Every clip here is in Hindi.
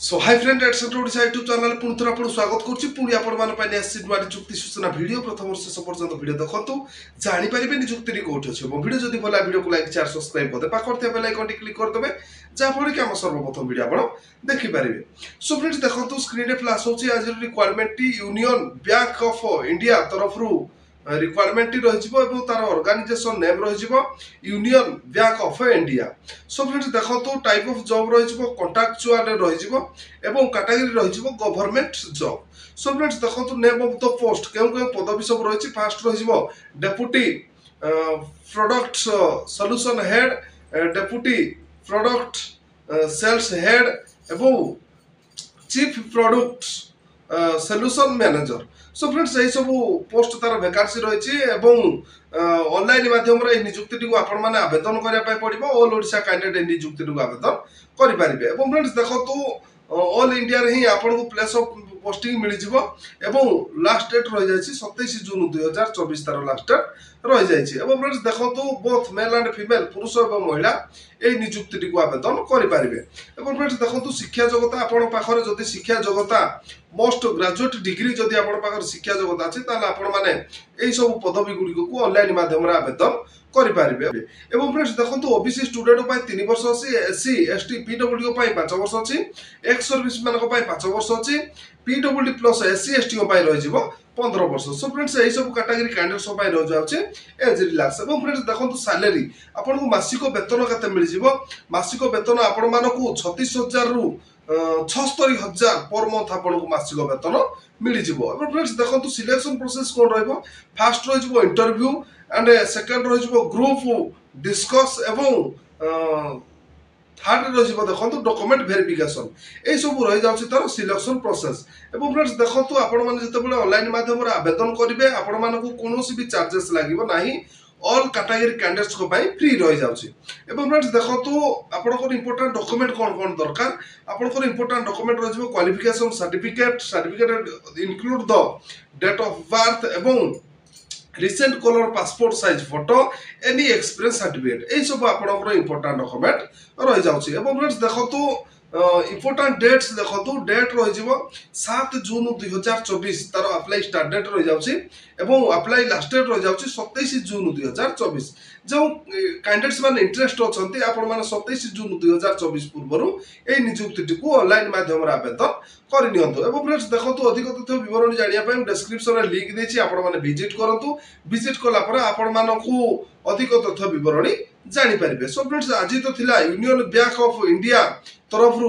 सो hi friend etcetera Odisha YouTube channel पुणी थोड़ा आपको स्वागत करुच्ची पुणी आपण नुआ निजुक्ति सूचना वीडियो प्रथम शेष पर्यंत वीडियो देखो जानीपारे निजुक्ति कौट अच्छे वीडियो जब भला वीडियो को लाइक शेयर सब्सक्राइब करदे पाखर बेल आइकन क्लिक करदे जहाँफल कि आम सर्वप्रथम वीडियो आप देखिपारे। सो फ्रेंड्स देखो स्क्रीन फ्लाश होची आज requirement Union Bank of India तरफ रिक्वायरमेंट रही तार ऑर्गेनाइजेशन नेम रही Union Bank of India. So friends देखो टाइप ऑफ जॉब रही कॉन्ट्रैक्चुअल रही कैटेगरी रही गवर्नमेंट जॉब। सो फ्रेंड्स देखो नेम ऑफ द पोस्ट क्यों पदवी सब रही फास्ट रही deputy product solution head deputy product sales head एवं chief product solution manager. So friends यही सब पोस्ट तार वैकेंसी रही ऑनलाइन माध्यम निजुक्ति को आपण मैंने आवेदन करने पड़ो ऑल ओडिशा कैंडिडेट निजुक्ति को आवेदन करेंगे। फ्रेंड्स देखो ऑल इंडिया ही आपन को प्लेस ऑफ पोस्टिंग मिल जाव लास्ट डेट रही जाए 27 जून 2024 तार लास्ट डेट रही जाए। फ्रेंड्स देखो बोथ मेल एंड फीमेल पुरुष और महिला यही निजुक्ति को आवेदन करेंगे। फ्रेंड्स देखो शिक्षा जगत आपण पाखरे जदि शिक्षा जगता मोस्ट ग्रेजुएट डिग्री जदि आपण पाखरे शिक्षा जगत अच्छी आपण मैंने यही सब पदवी गुड़िक को ऑनलाइन माध्यम आवेदन करेंगे। फ्रेंड्स देखो ओबीसी स्टूडेंट 3 वर्ष अच्छी एससी एसटी पीडब्ल्यू 5 वर्ष अच्छी एक्स सर्विस मैन 5 वर्ष अच्छी पीडब्ल्यू प्लस एससी एसटी रही 15 वर्ष। सो फ्रेंड्स यही सब कैटेगरी कैंडिडेट्स रही जाए एज रिलैक्स। फ्रेंड्स देखो सैलरी आपन को मासिक वेतन केते मिल मासिक वेतन आपण मानकू 36,000 रु 76,000 पर मंथ आपन को मासिक वेतन मिल जाव। फ्रेंड्स देखो सिलेक्शन प्रोसेस कौन रही फास्ट रही इंटरव्यू एंड सेकेंड रही ग्रुप डिस्कस एवं थर्ड रही देखो डॉक्यूमेंट वेरिफिकेशन यही सब रही जाऊँगी तार सिलेक्शन प्रोसेस। फ्रेंड्स देखो आपण मैंने जिते ऑनलाइन माध्यम आवेदन करेंगे आपण मानक कौन भी चार्जेस लगे ना ऑल कैटेगरी कैंडिडेट्स फ्री रही जाऊँगी। फ्रेंड्स देखो आपंकर इंपोर्टेंट डॉक्यूमेंट कौन कौन दरकार आपंकर इंपोर्टेंट डॉक्यूमेंट रही qualification certificate include the date of birth एवं recent colour passport size photo any experience certificate यही सब आपंकर इंपोर्टेंट डॉक्यूमेंट रही जाऊँगी। फ्रेंड्स देखो इंपोर्टेंट डेट्स देखो डेट रही 7 जून 2024 तार अप्लाई स्टार्ट डेट रही जाऊँगी अप्लाई लास्ट डेट रही जाऊँगी 27 जून 2024। जो कैंडिडेट्स मैंने इंटरेस्ट अच्छा आपण मैंने 27 जून 2024 पूर्व यही निजुक्ति को ऑनलाइन माध्यम आवेदन करनी। फ्रेंड्स देखो अधिक तथ्य विवरण जानापी डिस्क्रिप्शन में लिंक देती आपने विजिट करूँ विजिट कलापर आपण मानू अधिक तथ्य विवरणी जानीपारे। सो फ्रेंड्स आज तो थिला यूनियन बैंक ऑफ इंडिया तरफ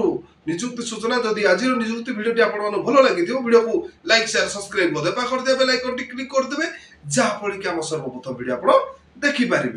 निजुक्ति सूचना जदि आज निजुक्ति वीडियोटी आपको भल लगी वीडियो को लाइक शेयर सब्सक्राइब करदे पाखर बेल आइकन क्लिक करदे जहाँफल कि आम सर्वप्रथम वीडियो आप देखिपारे।